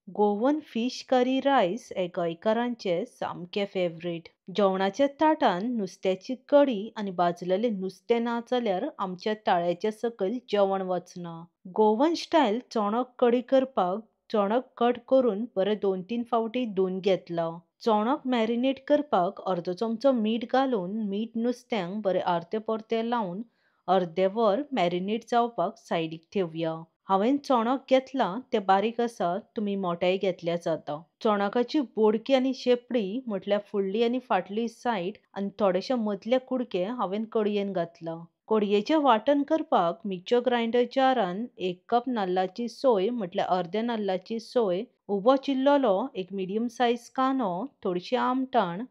Goan fish curry रायस हे गोंयकारांचे सामके फेवरेट. जेवणाच्या ताटान नुस्त्याची कडी आणि भाजलेलें नुस्तें ना जाल्यार आमच्या ताळ्याच्या सकयल जेवण वचना. गोवन स्टायल चोणक कडी करपाक चोणक कट करून बरे 2-3 फावटी धुवन घेतला. चोणक मॅरिनेट करपाक अर्दो चमचो मीठ घालून मीठ नुस्त्यांक बरे आर्ते परते लावन अर्दे वर मॅरिनेट जावपाक सायडीक ठेवया. हांवें चोणक घेतला ते बारीक आसा, तुमी मोठाय घेतल्या जाता. चोणकाची बोडकी आनी शेपडी म्हटल्यार फुडली आनी फाटली सायड आनी थोडेशे मदले कुडके हांवें कडयेन घातला. कडयेचें वांटण करपाक मिक्सर ग्राइंडर जारान 1 कप नाल्लाची सोय म्हटल्यार अर्दे नाल्लाची सोय, उबो चिल्लोलो एक मिडियम सायज कांदो, थोडीशी आमटाण,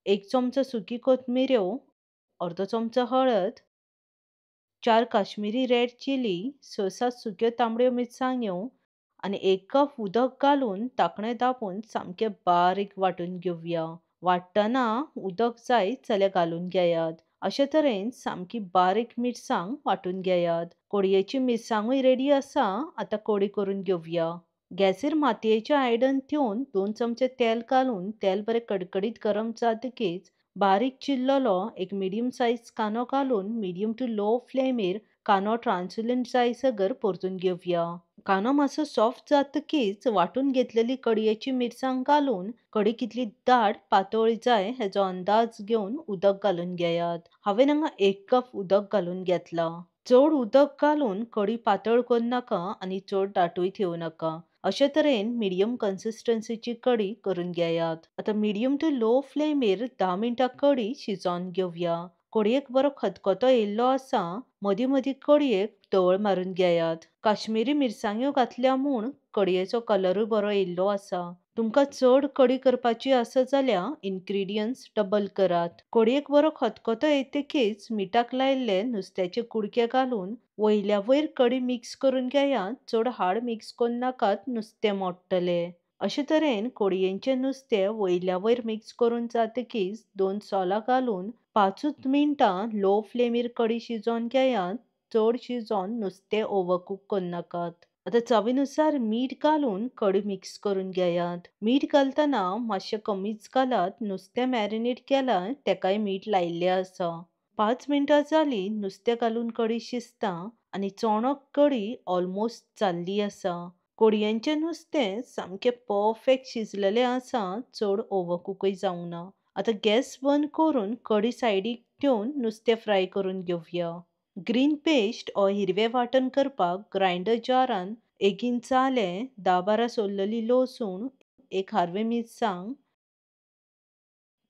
1 चमचो सुकी कोथमिऱ्यो, अर्दो चमचो हळद, 4 काश्मीरी रेड चिली, 6-7 सुक्यो तांबड्यो मिरसांग्यो आनी 1 कप उदक घालून धाकणें दाबून सामकें बारीक वांटून घेवया. वाट्टना उदक जाय जाल्यार घालून घेयात. अशे तरेन सामकी बारीक मिरसांग वांटून घेयात. कडयेची मिरसांगूय रेडी आसा. आतां कडी करून घेवया. गॅसीर मातयेचें आयदन ठेवून 2 चमचे तेल घालून तेल बरें कडकडीत गरम जातकीच बारीक चिल्लोलो एक मिडियम सायज कांदो घालून मिडियम टू लो फ्लेमीर कांदो ट्रान्सलंट जायसर परतून घेवया. कांदो मातसो सॉफ्ट जातकीच वांटून घेतलेली कडयेची मिरसांग घालून कडी कितली दाट पातळ जाय हेजो अंदाज घेवन उदक घालून घेयात. हांवें हांगा 1 कप उदक घालून घेतला. चड उदक घालून कडी पातळ करनाका आनी चड दाटूय ठेवू नाका. अशे तरेन मिडियम कन्सिस्टन्सीची कडी करून घेयात. आतां मिडियम टू लो फ्लेमीर 10 मिनटां कडी शिजोवन घेवया. कडयेक बरो खतखतो येयल्लो आसा. मदीं मदीं कडयेक धवळ मारून घेयात. काश्मीरी मिरसांग्यो घातल्या म्हूण कडयेचो कलरूय बरो येयल्लो आसा. तुमकां चड कडी करपाची आसा जाल्यार इन्ग्रेडियंट्स डबल करात. कडयेक बरो खतखतो येतकीच मिठाक लायिल्ले नुस्त्याचे कुडके घालून वयल्या वयर कडी मिक्स करून घेयात. चड हार्ड मिक्स करनाकात, नुस्तें मोडटलें. अशे तरेन कडयेचें नुस्तें वयल्या वयर मिक्स करून जातकीच 2 सोलां घालून 5 मिनटां लो फ्लेमीर कडी शिजोवन घेयात. चड शिजोवन नुस्तें ओव्हरकूक करनाकात. आतां चवीनुसार मीठ घालून कडी मिक्स करून घेयात. मीठ घालतना मातशें कमीच घालात. नुस्तें मॅरिनेट केलां तेकाय मीठ लायिल्लें आसा. 5 मिनटां जालीं नुस्तें घालून कडी शिजता आनी चोणक कडी ऑलमोस्ट जाल्ली आसा. कडयेचें नुस्तें सामकें परफेक्ट शिजलेलें आसा. चड ओव्हरकूकय जावना. आतां गॅस बंद करून कडी सायडीक ठेवून नुस्तें फ्राय करून घेवया. ग्रीन पेस्ट ओ हिरवें वांटण करपाक ग्राइंडर जारान 1 इंच आलें, 10-12 सोललेली लसूण, 1 हारवें मिरसांग,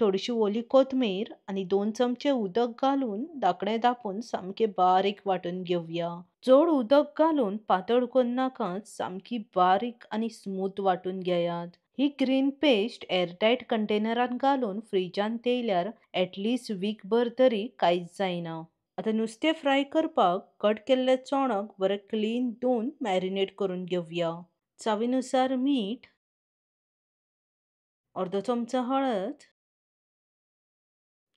थोडीशी ओली कोथमीर आनी 2 चमचे उदक घालून धाकणें धांपून सामकें बारीक वांटून घेवया. चड उदक घालून पातळ करनाकात, सामकी बारीक आनी स्मूथ वांटून घेयात. ही ग्रीन पेस्ट एअरटाइट कंटेनरान घालून फ्रिजान थेयल्यार एटलीस्ट वीकभर तरी कांयच जायना. आतां नुस्तें फ्राय करपाक कट केल्लें चोणक बरें क्लीन धुवन मॅरिनेट करून घेवया. चवीनुसार मीठ, अर्दो चमचो हळद,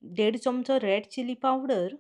1.5 चमचो रेड चिली पावडर,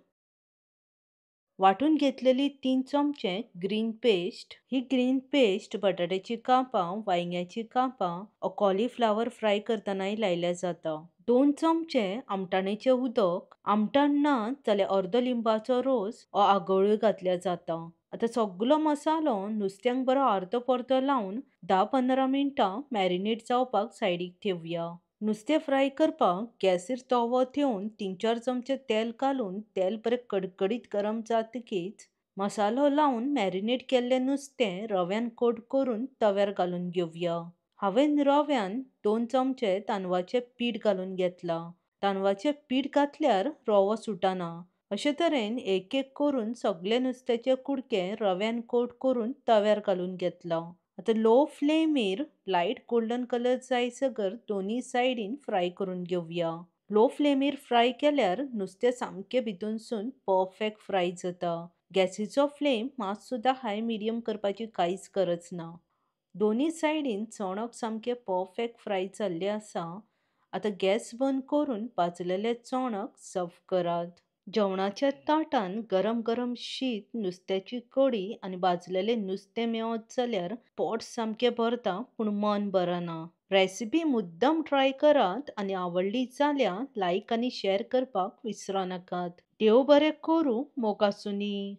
वांटून घेतलेली 3 चमचे ग्रीन पेस्ट. ही ग्रीन पेस्ट बटाट्याची कापां, वांयग्याची कापां ओ कॉलीफ्लावर फ्राय करतनाय लायल्या जाता. 2 चमचे आमटाणेचें उदक, आमटाण ना जाल्यार अर्दो लिंबाचो रोस ओ आगळ्यो घातल्या जाता. आतां सगळो मसालो नुस्त्यांक बरो आर्तो परतो लावन 10-15 मिनटां मॅरिनेट जावपाक सायडीक ठेवया. नुस्तें फ्राय करपाक गॅसीर तवो ठेवून 3-4 चमचे तेल घालून तेल बरें कडकडीत गरम जातकीच मसालो लावन मॅरिनेट केल्लें नुस्तें रव्यान कोट करून तव्यार घालून घेवया. हांवें रव्यान 2 चमचे तांदळाचें पीठ घालून घेतलां. तांदळाचें पीठ घातल्यार रवो सुटना. अशे तरेन एक एक करून सगळे नुस्त्याचे कुडके रव्यान कोट करून तव्यार घालून घेतला. आतां लो फ्लेमीर लायट गोल्डन कलर जायसर दोन्ही सायडीन फ्राय करून घेवया. लो फ्लेमीर फ्राय केल्यार नुस्तें सामकें भितूनसून परफेक्ट फ्राय जाता. गॅसीचो फ्लेम मात सुद्दां हाय मिडियम करपाची कांयच गरज ना. दोन्ही सायडीन चोणक सामकें परफेक्ट फ्राय जाल्लें आसा. आतां गॅस बंद करून भाजलेलें चोणक सर्व करात. जेवणाच्या ताटान गरम गरम शीत, नुस्त्याची कडी आणि भाजलेले नुस्तें मेळत जाल्यार पोट सामकें भरता पूण मन भरना. रेसिपी मुद्दम ट्राय करात आणि आवडली जाल्यार लायक आणि शेअर करपाक विसरो नाकात. देव बरें करूं, मोग आसूं.